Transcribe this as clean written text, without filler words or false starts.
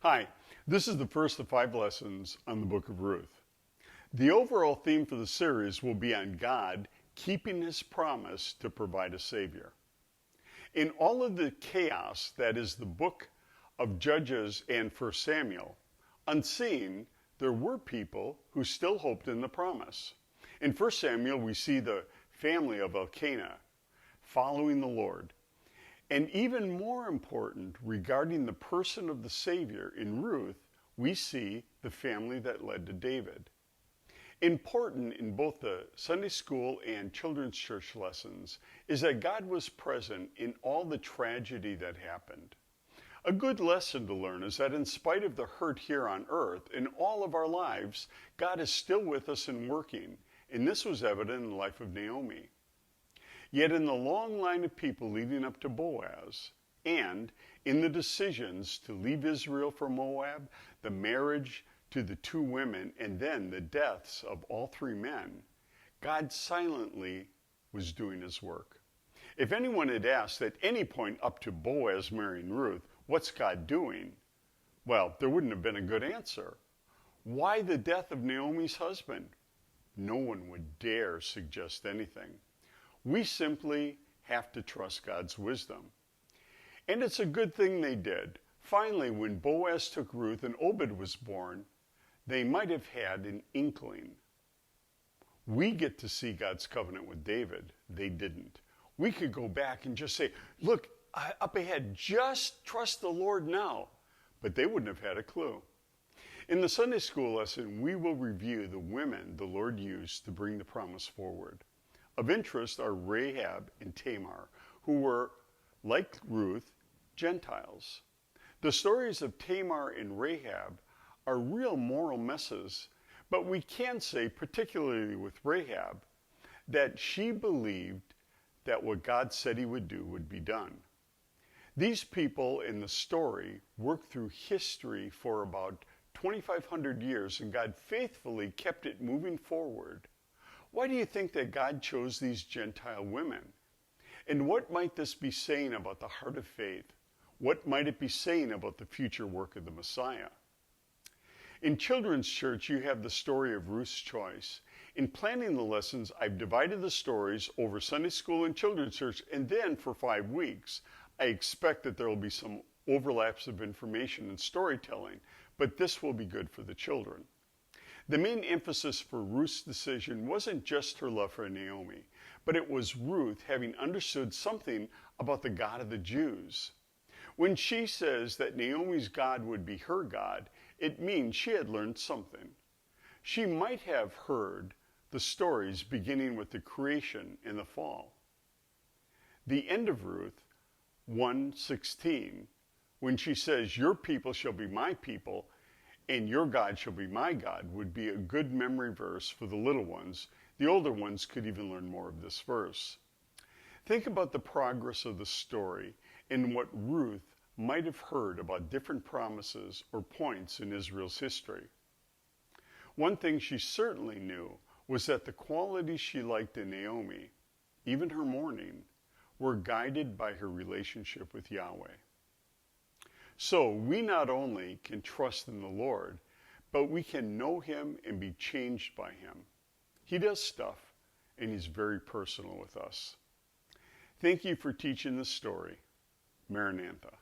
Hi, this is the first of 5 lessons on the book of Ruth. The overall theme for the series will be on God keeping his promise to provide a Savior. In all of the chaos that is the book of Judges and 1 Samuel, unseen, there were people who still hoped in the promise. In 1 Samuel, we see the family of Elkanah following the Lord. And even more important, regarding the person of the Savior in Ruth, we see the family that led to David. Important in both the Sunday school and children's church lessons is that God was present in all the tragedy that happened. A good lesson to learn is that in spite of the hurt here on earth, in all of our lives, God is still with us and working, and this was evident in the life of Naomi. Yet in the long line of people leading up to Boaz, and in the decisions to leave Israel for Moab, the marriage to the 2 women, and then the deaths of all 3 men, God silently was doing his work. If anyone had asked at any point up to Boaz marrying Ruth, what's God doing? Well, there wouldn't have been a good answer. Why the death of Naomi's husband? No one would dare suggest anything. We simply have to trust God's wisdom. And it's a good thing they did. Finally, when Boaz took Ruth and Obed was born, they might have had an inkling. We get to see God's covenant with David. They didn't. We could go back and just say, look, up ahead, just trust the Lord now. But they wouldn't have had a clue. In the Sunday school lesson, we will review the women the Lord used to bring the promise forward. Of interest are Rahab and Tamar, who were, like Ruth, Gentiles. The stories of Tamar and Rahab are real moral messes, but we can say, particularly with Rahab, that she believed that what God said he would do would be done. These people in the story worked through history for about 2,500 years, and God faithfully kept it moving forward. Why do you think that God chose these Gentile women? And what might this be saying about the heart of faith? What might it be saying about the future work of the Messiah? In children's church, you have the story of Ruth's choice. In planning the lessons, I've divided the stories over Sunday school and children's church, and then for 5 weeks, I expect that there will be some overlaps of information and storytelling, but this will be good for the children. The main emphasis for Ruth's decision wasn't just her love for Naomi, but it was Ruth having understood something about the God of the Jews. When she says that Naomi's God would be her God, it means she had learned something. She might have heard the stories beginning with the creation and the fall. The end of Ruth 1:16, when she says, "Your people shall be my people, and your God shall be my God," would be a good memory verse for the little ones. The older ones could even learn more of this verse. Think about the progress of the story and what Ruth might have heard about different promises or points in Israel's history. One thing she certainly knew was that the qualities she liked in Naomi, even her mourning, were guided by her relationship with Yahweh. So we not only can trust in the Lord, but we can know him and be changed by him. He does stuff, and he's very personal with us. Thank you for teaching this story. Maranatha.